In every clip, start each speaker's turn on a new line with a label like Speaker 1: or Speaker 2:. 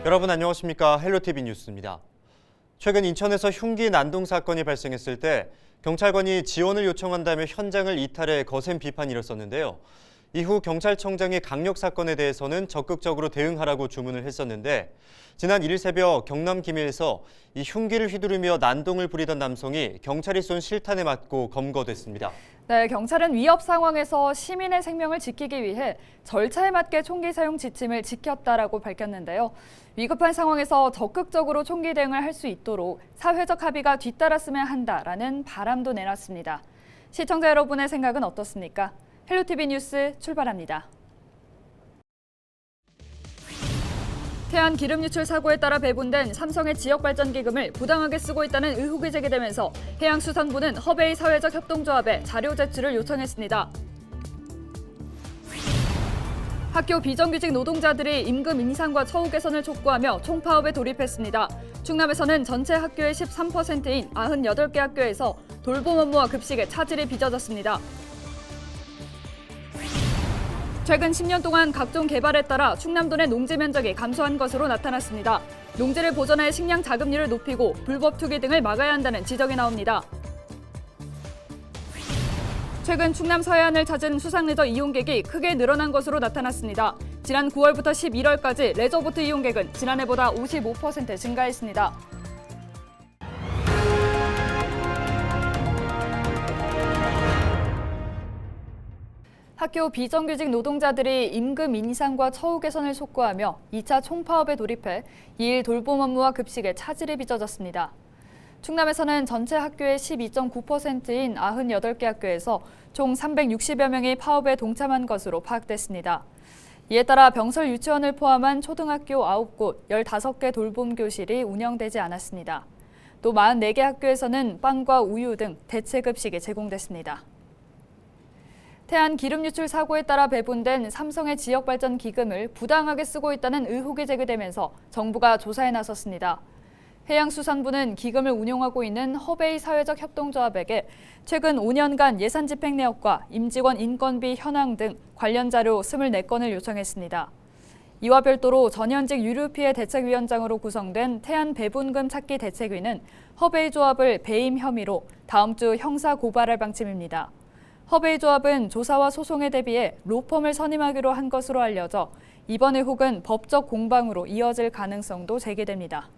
Speaker 1: 여러분 안녕하십니까? 헬로티비 뉴스입니다. 최근 인천에서 흉기 난동 사건이 발생했을 때 경찰관이 지원을 요청한다며 현장을 이탈해 거센 비판이 일었었는데요. 이후 경찰청장이 강력 사건에 대해서는 적극적으로 대응하라고 주문을 했었는데 지난 1일 새벽 경남 김해에서 이 흉기를 휘두르며 난동을 부리던 남성이 경찰이 쏜 실탄에 맞고 검거됐습니다.
Speaker 2: 네, 경찰은 위협 상황에서 시민의 생명을 지키기 위해 절차에 맞게 총기 사용 지침을 지켰다라고 밝혔는데요. 위급한 상황에서 적극적으로 총기 대응을 할 수 있도록 사회적 합의가 뒤따랐으면 한다라는 바람도 내놨습니다. 시청자 여러분의 생각은 어떻습니까? 헬로티비 뉴스 출발합니다. 태안 기름 유출 사고에 따라 배분된 삼성의 지역발전기금을 부당하게 쓰고 있다는 의혹이 제기되면서 해양수산부는 허베이 사회적 협동조합에 자료 제출을 요청했습니다. 학교 비정규직 노동자들이 임금 인상과 처우 개선을 촉구하며 총파업에 돌입했습니다. 충남에서는 전체 학교의 13%인 98개 학교에서 돌봄 업무와 급식에 차질이 빚어졌습니다. 최근 10년 동안 각종 개발에 따라 충남도 내 농지 면적이 감소한 것으로 나타났습니다. 농지를 보전해 식량 자급률을 높이고 불법 투기 등을 막아야 한다는 지적이 나옵니다. 최근 충남 서해안을 찾은 수상레저 이용객이 크게 늘어난 것으로 나타났습니다. 지난 9월부터 11월까지 레저보트 이용객은 지난해보다 55% 증가했습니다. 학교 비정규직 노동자들이 임금 인상과 처우 개선을 촉구하며 2차 총파업에 돌입해 2일 돌봄 업무와 급식에 차질이 빚어졌습니다. 충남에서는 전체 학교의 12.9%인 98개 학교에서 총 360여 명이 파업에 동참한 것으로 파악됐습니다. 이에 따라 병설 유치원을 포함한 초등학교 9곳, 15개 돌봄 교실이 운영되지 않았습니다. 또 44개 학교에서는 빵과 우유 등 대체 급식이 제공됐습니다. 태안 기름 유출 사고에 따라 배분된 삼성의 지역발전 기금을 부당하게 쓰고 있다는 의혹이 제기되면서 정부가 조사에 나섰습니다. 해양수산부는 기금을 운용하고 있는 허베이 사회적 협동조합에게 최근 5년간 예산 집행 내역과 임직원 인건비 현황 등 관련 자료 24건을 요청했습니다. 이와 별도로 전현직 유류피해 대책위원장으로 구성된 태안 배분금 찾기 대책위는 허베이 조합을 배임 혐의로 다음 주 형사 고발할 방침입니다. 허베이 조합은 조사와 소송에 대비해 로펌을 선임하기로 한 것으로 알려져 이번 의혹은 법적 공방으로 이어질 가능성도 제기됩니다.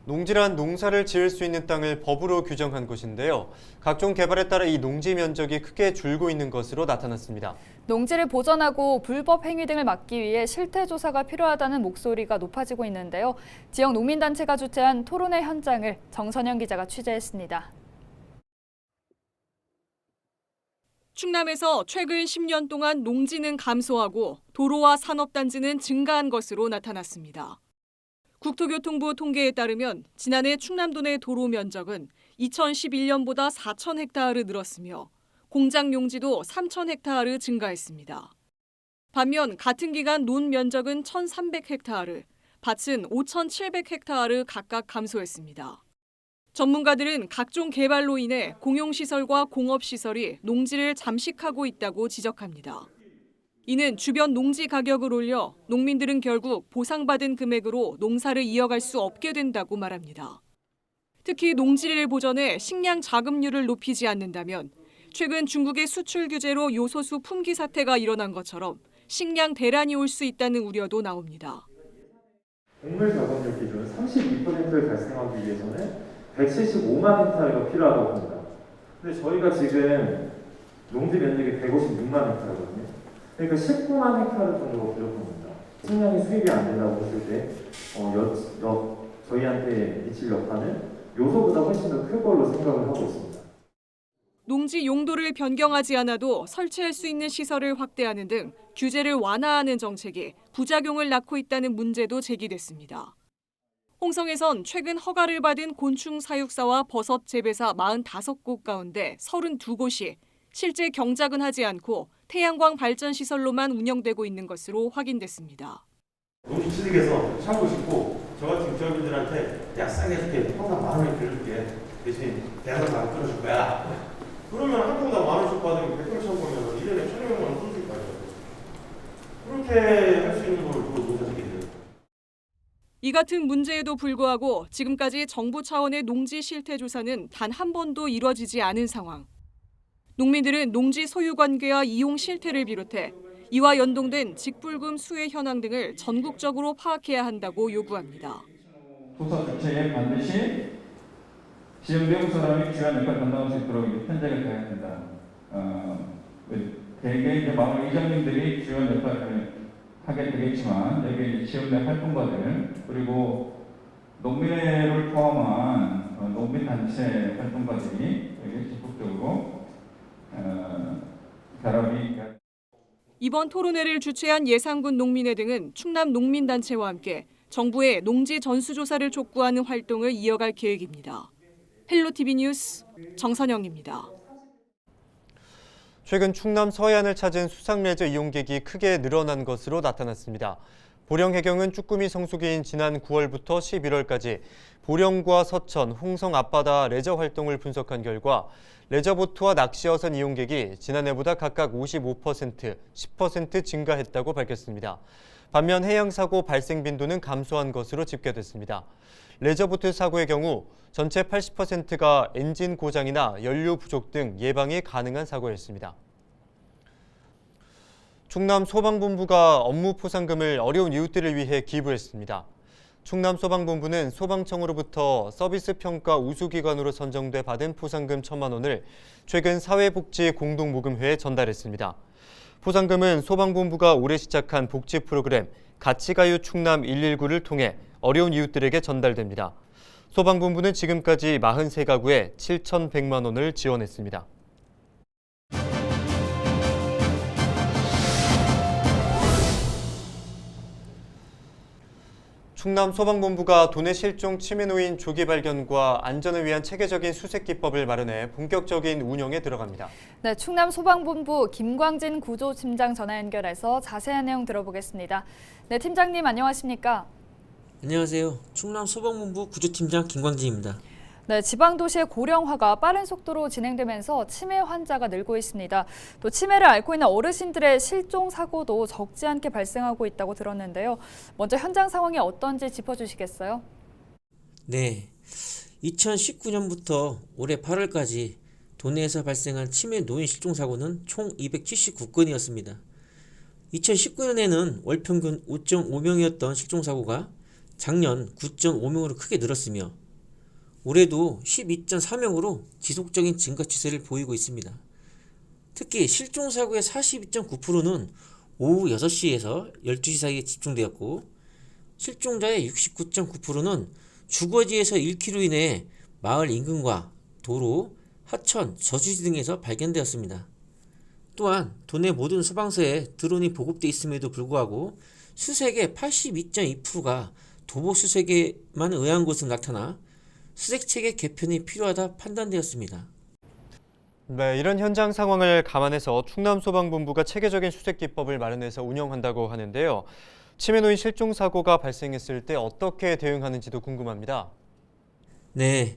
Speaker 1: 농지란 농사를 지을 수 있는 땅을 법으로 규정한 곳인데요. 각종 개발에 따라 이 농지 면적이 크게 줄고 있는 것으로 나타났습니다.
Speaker 2: 농지를 보전하고 불법 행위 등을 막기 위해 실태 조사가 필요하다는 목소리가 높아지고 있는데요. 지역 농민단체가 주최한 토론회 현장을 정선영 기자가 취재했습니다.
Speaker 3: 충남에서 최근 10년 동안 농지는 감소하고 도로와 산업단지는 증가한 것으로 나타났습니다. 국토교통부 통계에 따르면 지난해 충남도 내 도로 면적은 2011년보다 4,000헥타르 늘었으며 공장 용지도 3,000헥타르 증가했습니다. 반면 같은 기간 논 면적은 1,300헥타르, 밭은 5,700헥타르 각각 감소했습니다. 전문가들은 각종 개발로 인해 공용시설과 공업시설이 농지를 잠식하고 있다고 지적합니다. 이는 주변 농지 가격을 올려 농민들은 결국 보상받은 금액으로 농사를 이어갈 수 없게 된다고 말합니다. 특히 농지를 보전해 식량 자급률을 높이지 않는다면 최근 중국의 수출 규제로 요소수 품귀 사태가 일어난 것처럼 식량 대란이 올 수 있다는 우려도 나옵니다.
Speaker 4: 곡물 자급률 기준 32%를 달성하기 위해서는 175만 헥타르가 필요하다고 봅니다. 근데 저희가 지금 농지 면적이 156만 헥타르거든요. 그러니까 19만 헥타르 정도가 부족합니다. 식량이 수입이 안 된다고 했을 때 저희한테 미칠 여파는 요소보다 훨씬 더 클 걸로 생각을 하고 있습니다.
Speaker 3: 농지 용도를 변경하지 않아도 설치할 수 있는 시설을 확대하는 등 규제를 완화하는 정책이 부작용을 낳고 있다는 문제도 제기됐습니다. 홍성에선 최근 허가를 받은 곤충 사육사와 버섯 재배사 45곳 가운데 32곳이 실제 경작은 하지 않고 태양광 발전 시설로만 운영되고 있는 것으로 확인됐습니다.
Speaker 5: 농지 취득해서 참고 싶고 저 같은 기업인들한테 야 싸게 해줄게 평당 10,000원 빌려줄게 대신 대학을 안 끊어줄 거야. 그러면 한 평당 10,000원씩 받으면 100평 쳐보면 1년에 1,200만 원 쏠 수 있다. 그렇게 할 수 있는 걸 또 농사 짓게 돼요.
Speaker 3: 이 같은 문제에도 불구하고 지금까지 정부 차원의 농지 실태 조사는 단 한 번도 이뤄지지 않은 상황. 농민들은 농지 소유 관계와 이용 실태를 비롯해 이와 연동된 직불금 수혜 현황 등을 전국적으로 파악해야 한다고 요구합니다.
Speaker 6: 조사 주체에 반드시 지역 내용 사람이 주요한 역할을 감당할 수 있도록 편제가 돼야 된다. 대개 이제 마을 이장님들이 주요한 역할을 하게 되겠지만 여기 지역 내 활동가들 그리고 농민회를 포함한 농민 단체 활동가들이 여기 적극적으로 결합이.
Speaker 3: 이번 토론회를 주최한 예산군 농민회 등은 충남 농민단체와 함께 정부의 농지 전수조사를 촉구하는 활동을 이어갈 계획입니다. 헬로티비 뉴스 정선영입니다.
Speaker 1: 최근 충남 서해안을 찾은 수상레저 이용객이 크게 늘어난 것으로 나타났습니다. 보령 해경은 쭈꾸미 성수기인 지난 9월부터 11월까지 보령과 서천, 홍성 앞바다 레저 활동을 분석한 결과 레저보트와 낚시어선 이용객이 지난해보다 각각 55%, 10% 증가했다고 밝혔습니다. 반면 해양사고 발생 빈도는 감소한 것으로 집계됐습니다. 레저보트 사고의 경우 전체 80%가 엔진 고장이나 연료 부족 등 예방이 가능한 사고였습니다. 충남 소방본부가 업무 포상금을 어려운 이웃들을 위해 기부했습니다. 충남 소방본부는 소방청으로부터 서비스 평가 우수기관으로 선정돼 받은 포상금 1,000만 원을 최근 사회복지공동모금회에 전달했습니다. 포상금은 소방본부가 올해 시작한 복지 프로그램 같이가요 충남 119를 통해 어려운 이웃들에게 전달됩니다. 소방본부는 지금까지 43가구에 7,100만 원을 지원했습니다. 충남 소방본부가 도내 실종 치매 노인 조기 발견과 안전을 위한 체계적인 수색 기법을 마련해 본격적인 운영에 들어갑니다.
Speaker 2: 네, 충남 소방본부 김광진 구조팀장 전화 연결해서 자세한 내용 들어보겠습니다. 네, 팀장님 안녕하십니까?
Speaker 7: 안녕하세요. 충남 소방본부 구조팀장 김광진입니다.
Speaker 2: 네, 지방도시의 고령화가 빠른 속도로 진행되면서 치매 환자가 늘고 있습니다. 또 치매를 앓고 있는 어르신들의 실종 사고도 적지 않게 발생하고 있다고 들었는데요. 먼저 현장 상황이 어떤지 짚어주시겠어요?
Speaker 7: 네, 2019년부터 올해 8월까지 도내에서 발생한 치매 노인 실종 사고는 총 279건이었습니다. 2019년에는 월 평균 5.5명이었던 실종 사고가 작년 9.5명으로 크게 늘었으며 올해도 12.4명으로 지속적인 증가 추세를 보이고 있습니다. 특히 실종사고의 42.9%는 오후 6시에서 12시 사이에 집중되었고 실종자의 69.9%는 주거지에서 1km 이내에 마을 인근과 도로, 하천, 저수지 등에서 발견되었습니다. 또한 도내 모든 소방서에 드론이 보급돼 있음에도 불구하고 수색의 82.2%가 도보 수색에만 의한 것으로 나타나 수색체계 개편이 필요하다 판단되었습니다.
Speaker 1: 네, 이런 현장 상황을 감안해서 충남소방본부가 체계적인 수색 기법을 마련해서 운영한다고 하는데요. 치매 노인 실종 사고가 발생했을 때 어떻게 대응하는지도 궁금합니다.
Speaker 7: 네,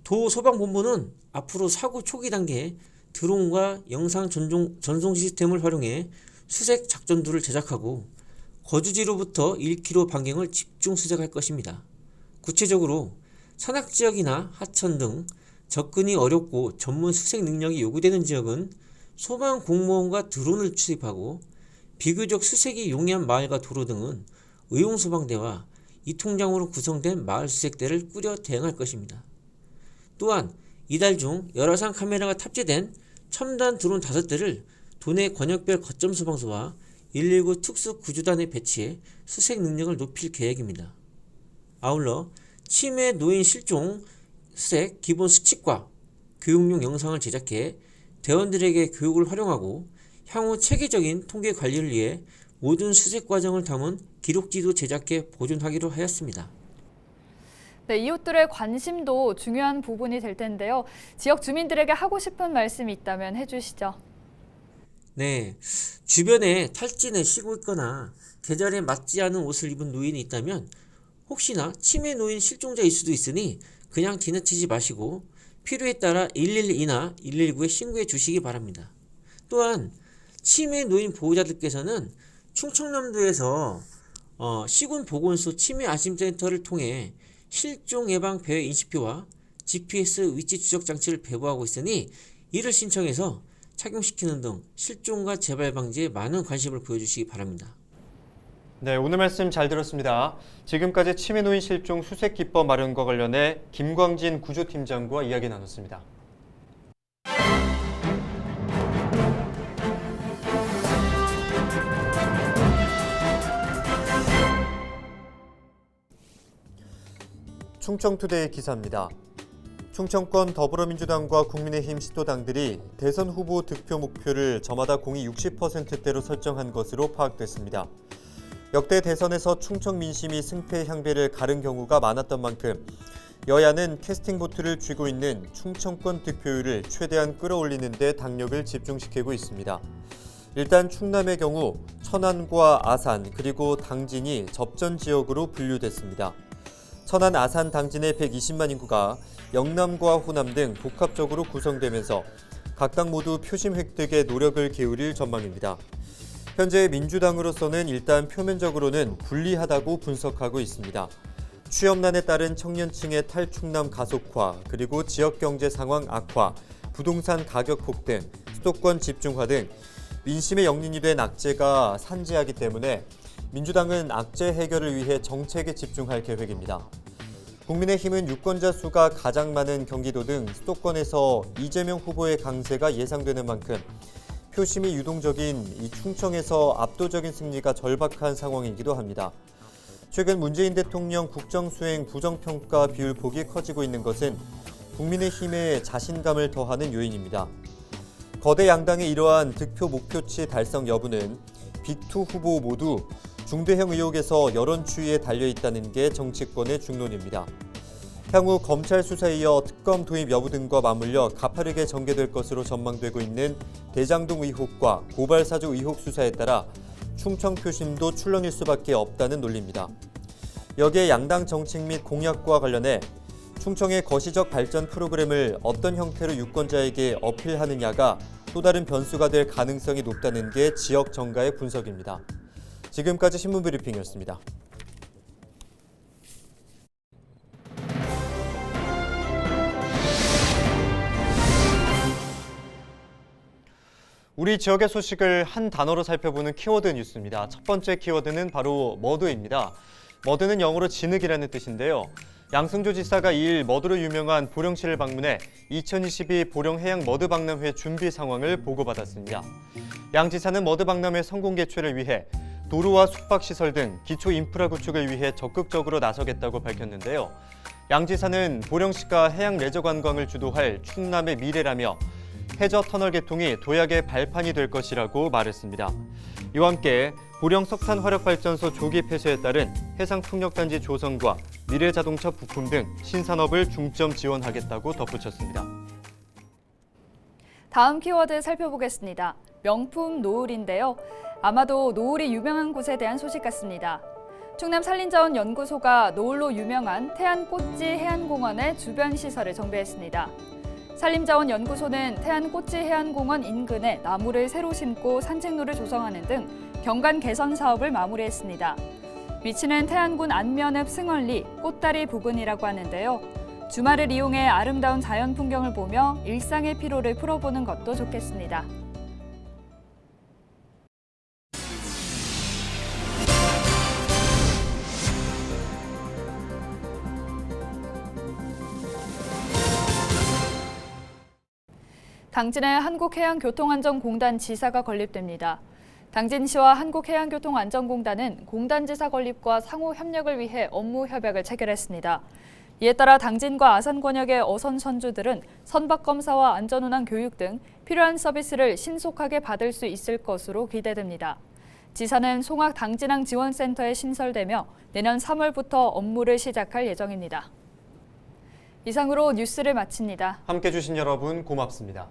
Speaker 7: 도 소방본부는 앞으로 사고 초기 단계에 드론과 영상 전송 시스템을 활용해 수색 작전도를 제작하고 거주지로부터 1km 반경을 집중 수색할 것입니다. 구체적으로 산악지역이나 하천 등 접근이 어렵고 전문 수색 능력이 요구되는 지역은 소방 공무원과 드론을 투입하고 비교적 수색이 용이한 마을과 도로 등은 의용소방대와 이통장으로 구성된 마을 수색대를 꾸려 대응할 것입니다. 또한 이달 중 열화상 카메라가 탑재된 첨단 드론 5대를 도내 권역별 거점 소방서와 119 특수구조단에 배치해 수색 능력을 높일 계획입니다. 아울러 치매 노인 실종 수색 기본 수칙과 교육용 영상을 제작해 대원들에게 교육을 활용하고 향후 체계적인 통계 관리를 위해 모든 수색 과정을 담은 기록지도 제작해 보존하기로 하였습니다.
Speaker 2: 네, 이웃들의 관심도 중요한 부분이 될 텐데요. 지역 주민들에게 하고 싶은 말씀이 있다면 해주시죠.
Speaker 7: 네, 주변에 탈진에 쉬고 있거나 계절에 맞지 않은 옷을 입은 노인이 있다면 혹시나 치매 노인 실종자일 수도 있으니 그냥 지나치지 마시고 필요에 따라 112나 119에 신고해 주시기 바랍니다. 또한 치매 노인 보호자들께서는 충청남도에서 시군보건소 치매안심센터를 통해 실종 예방 배회 인식표와 GPS 위치 추적 장치를 배부하고 있으니 이를 신청해서 착용시키는 등 실종과 재발 방지에 많은 관심을 보여주시기 바랍니다.
Speaker 1: 네, 오늘 말씀 잘 들었습니다. 지금까지 치매 노인 실종 수색 기법 마련과 관련해 김광진 구조팀장과 이야기 나눴습니다. 충청투데이 기사입니다. 충청권 더불어민주당과 국민의힘 시도당들이 대선 후보 득표 목표를 저마다 공이 60%대로 설정한 것으로 파악됐습니다. 역대 대선에서 충청 민심이 승패 향배를 가른 경우가 많았던 만큼 여야는 캐스팅 보트를 쥐고 있는 충청권 득표율을 최대한 끌어올리는 데 당력을 집중시키고 있습니다. 일단 충남의 경우 천안과 아산 그리고 당진이 접전 지역으로 분류됐습니다. 천안, 아산, 당진의 120만 인구가 영남과 호남 등 복합적으로 구성되면서 각당 모두 표심 획득에 노력을 기울일 전망입니다. 현재 민주당으로서는 일단 표면적으로는 불리하다고 분석하고 있습니다. 취업난에 따른 청년층의 탈충남 가속화, 그리고 지역경제 상황 악화, 부동산 가격 폭등, 수도권 집중화 등 민심의 영린이 된 악재가 산재하기 때문에 민주당은 악재 해결을 위해 정책에 집중할 계획입니다. 국민의힘은 유권자 수가 가장 많은 경기도 등 수도권에서 이재명 후보의 강세가 예상되는 만큼 표심이 유동적인 이 충청에서 압도적인 승리가 절박한 상황이기도 합니다. 최근 문재인 대통령 국정수행 부정평가 비율 폭이 커지고 있는 것은 국민의힘의 자신감을 더하는 요인입니다. 거대 양당의 이러한 득표 목표치 달성 여부는 빅2 후보 모두 중대형 의혹에서 여론 추이에 달려있다는 게 정치권의 중론입니다. 향후 검찰 수사에 이어 특검 도입 여부 등과 맞물려 가파르게 전개될 것으로 전망되고 있는 대장동 의혹과 고발 사주 의혹 수사에 따라 충청 표심도 출렁일 수밖에 없다는 논리입니다. 여기에 양당 정책 및 공약과 관련해 충청의 거시적 발전 프로그램을 어떤 형태로 유권자에게 어필하느냐가 또 다른 변수가 될 가능성이 높다는 게 지역 정가의 분석입니다. 지금까지 신문브리핑이었습니다. 우리 지역의 소식을 한 단어로 살펴보는 키워드 뉴스입니다. 첫 번째 키워드는 바로 머드입니다. 머드는 영어로 진흙이라는 뜻인데요. 양승조 지사가 2일 머드로 유명한 보령시를 방문해 2022 보령해양 머드박람회 준비 상황을 보고받았습니다. 양 지사는 머드박람회 성공 개최를 위해 도로와 숙박시설 등 기초 인프라 구축을 위해 적극적으로 나서겠다고 밝혔는데요. 양 지사는 보령시가 해양 레저 관광을 주도할 충남의 미래라며 해저 터널 개통이 도약의 발판이 될 것이라고 말했습니다. 이와 함께 보령 석탄화력발전소 조기 폐쇄에 따른 해상풍력단지 조성과 미래자동차 부품 등 신산업을 중점 지원하겠다고 덧붙였습니다.
Speaker 2: 다음 키워드 살펴보겠습니다. 명품 노을인데요. 아마도 노을이 유명한 곳에 대한 소식 같습니다. 충남 산림자원연구소가 노을로 유명한 태안꽃지 해안공원의 주변 시설을 정비했습니다. 산림자원연구소는 태안꽃지 해안공원 인근에 나무를 새로 심고 산책로를 조성하는 등 경관 개선 사업을 마무리했습니다. 위치는 태안군 안면읍 승월리 꽃다리 부근이라고 하는데요. 주말을 이용해 아름다운 자연 풍경을 보며 일상의 피로를 풀어보는 것도 좋겠습니다. 당진의 한국해양교통안전공단 지사가 건립됩니다. 당진시와 한국해양교통안전공단은 공단지사 건립과 상호 협력을 위해 업무 협약을 체결했습니다. 이에 따라 당진과 아산 권역의 어선 선주들은 선박검사와 안전운항 교육 등 필요한 서비스를 신속하게 받을 수 있을 것으로 기대됩니다. 지사는 송악 당진항 지원센터에 신설되며 내년 3월부터 업무를 시작할 예정입니다. 이상으로 뉴스를 마칩니다.
Speaker 1: 함께해 주신 여러분 고맙습니다.